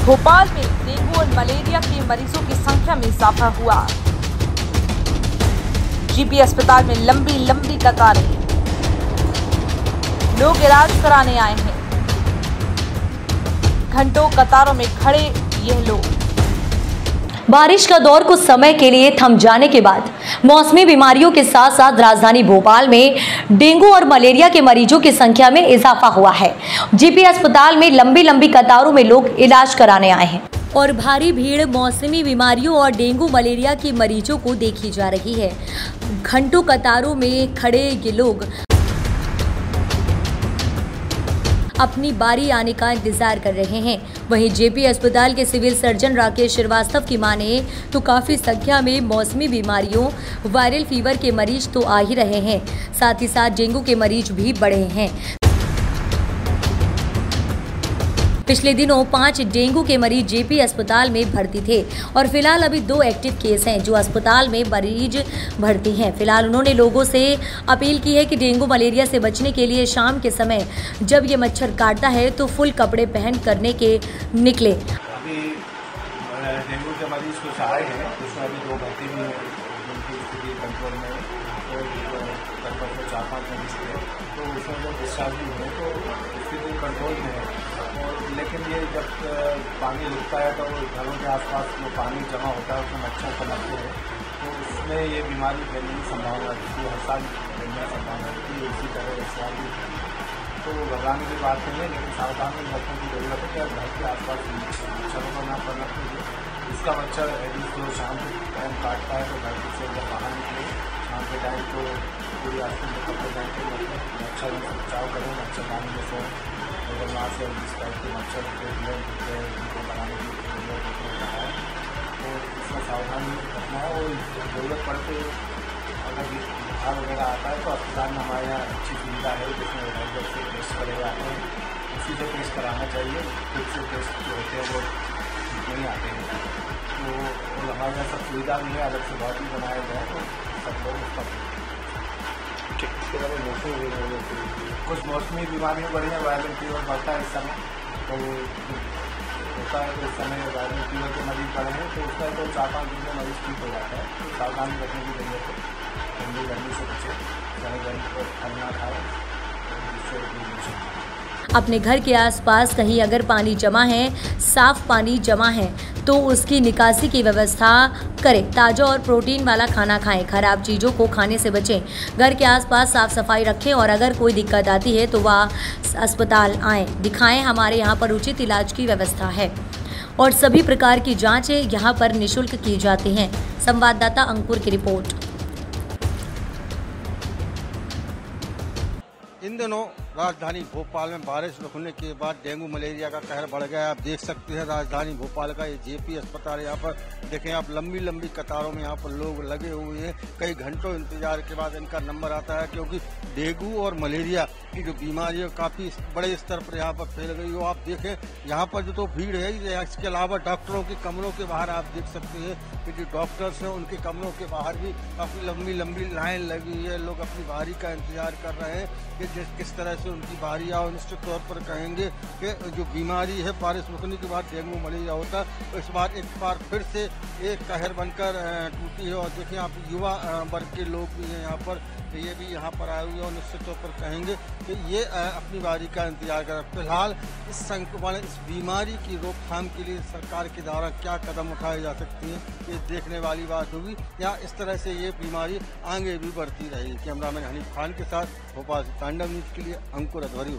भोपाल में डेंगू और मलेरिया के मरीजों की संख्या में इजाफा हुआ। जीपी अस्पताल में लंबी लंबी कतारें, लोग इलाज कराने आए हैं। घंटों कतारों में खड़े ये लोग। बारिश का दौर कुछ समय के लिए थम जाने के बाद मौसमी बीमारियों के साथ साथ राजधानी भोपाल में डेंगू और मलेरिया के मरीजों की संख्या में इजाफा हुआ है। जीपी अस्पताल में लंबी लंबी कतारों में लोग इलाज कराने आए हैं और भारी भीड़ मौसमी बीमारियों और डेंगू मलेरिया के मरीजों को देखी जा रही है। घंटों कतारों में खड़े ये लोग अपनी बारी आने का इंतजार कर रहे हैं। वहीं जेपी अस्पताल के सिविल सर्जन राकेश श्रीवास्तव की माने तो काफी संख्या में मौसमी बीमारियों वायरल फीवर के मरीज तो आ ही रहे हैं, साथ ही साथ डेंगू के मरीज भी बढ़े हैं। पिछले दिनों 5 डेंगू के मरीज जेपी अस्पताल में भर्ती थे और फिलहाल अभी 2 एक्टिव केस हैं जो अस्पताल में मरीज भर्ती हैं। फिलहाल उन्होंने लोगों से अपील की है कि डेंगू मलेरिया से बचने के लिए शाम के समय जब ये मच्छर काटता है तो फुल कपड़े पहन करने के निकले। अभी डेंगू के मरीज कुछ आए हैं, उसमें अभी 2 भर्ती भी हैं, उनकी स्थिति कंट्रोल में है। तो लगभग 4-5 मरीज थे, तो उसमें जो डिस्चार्ज भी हुए तो स्थिति कंट्रोल में है। लेकिन ये जब पानी रुकता है तो घरों के आसपास जो पानी जमा होता है उसमें मच्छर पनपते हैं, तो उसमें ये बीमारी फैलने की संभावना रहती है, हर साल फैलने की संभावना रहती है। इसी तरह इस साल भी तो घबराने की बात नहीं है, लेकिन सावधानी रखने की जरूरत है कि आप घर के आसपास मच्छरों को ना पनपने दीजिए। इसका मच्छर यदि जो शाम के टाइम काटता है तो घर से जब बाहर निकले शाम के टाइम तो पूरी आस्तीन में कपड़े पहन के मच्छर से बचाव करें। मच्छरदानी में से वहाँ से जिस टाइप के मच्छर उनको बनाने की जरूरत है, तो इसमें सावधानी रखना है। और जरूरत पड़ते अगर बुखार वगैरह आता है तो अस्पताल में हमारे यहाँ अच्छी सुविधा है जिसमें रेगुलर से टेस्ट करे जाते हैं, उसी से टेस्ट कराना चाहिए। खुद से टेस्ट जो होते हैं वो नहीं आते हैं, तो हमारे यहाँ सब सुविधा भी है, अलग से बहुत ही बनाया गया है, तो सब लोग उसका कुछ मौसमी बीमारियाँ बढ़ी हैं। वायरल फीवर बढ़ता है इस समय, तो होता है तो इस समय वायरल फीवर के मरीज बढ़े हैं, तो उसमें तो 4-5 दिन में मरीज ठीक हो जाता है। तो सावधानी रखने की जरूरत है, ठंडी गर्मी से बचे, चाहे गर्मी को फल ना खाए, जिससे अपने घर के आसपास कहीं अगर पानी जमा है, साफ पानी जमा है तो उसकी निकासी की व्यवस्था करें। ताज़ा और प्रोटीन वाला खाना खाएं, खराब चीज़ों को खाने से बचें, घर के आसपास साफ सफाई रखें और अगर कोई दिक्कत आती है तो वह अस्पताल आएँ, दिखाएं। हमारे यहाँ पर उचित इलाज की व्यवस्था है और सभी प्रकार की जाँचें यहाँ पर निःशुल्क की जाती हैं। संवाददाता अंकुर की रिपोर्ट। इन दिनों राजधानी भोपाल में बारिश रुकने के बाद डेंगू मलेरिया का कहर बढ़ गया है। आप देख सकते हैं राजधानी भोपाल का ये जेपी अस्पताल, यहाँ पर देखें आप लंबी लंबी कतारों में यहाँ पर लोग लगे हुए हैं। कई घंटों इंतजार के बाद इनका नंबर आता है, क्योंकि डेंगू और मलेरिया की जो बीमारी है काफ़ी बड़े स्तर पर यहाँ पर फैल गई हो। आप देखें यहाँ पर जो तो भीड़ है, इसके अलावा डॉक्टरों के कमरों के बाहर आप देख सकते हैं कि जो डॉक्टर्स हैं उनके कमरों के बाहर भी काफ़ी लंबी लंबी लाइन लगी हुई है। लोग अपनी बारी का इंतजार कर रहे हैं कि किस तरह से उनकी बारी आओ। निश्चित तौर पर कहेंगे कि जो बीमारी है बारिश रुकने के बाद डेंगू मलेरिया होता है, तो इस बार एक बार फिर से एक कहर बनकर टूटी है। और देखिए आप युवा वर्ग के लोग भी हैं यहाँ पर, ये भी यहाँ पर आए हुए हैं और निश्चित तौर पर कहेंगे कि ये अपनी बारी का इंतजार कर रहे हैं। फिलहाल इस संक्रमण, इस बीमारी की रोकथाम के लिए सरकार के द्वारा क्या कदम उठाए जा सकती हैं, ये देखने वाली बात होगी, या इस तरह से ये बीमारी आगे भी बढ़ती रहेगी। कैमरामैन हनीफ खान के साथ भोपाल से तांडव न्यूज के लिए अंकुर अधवरी।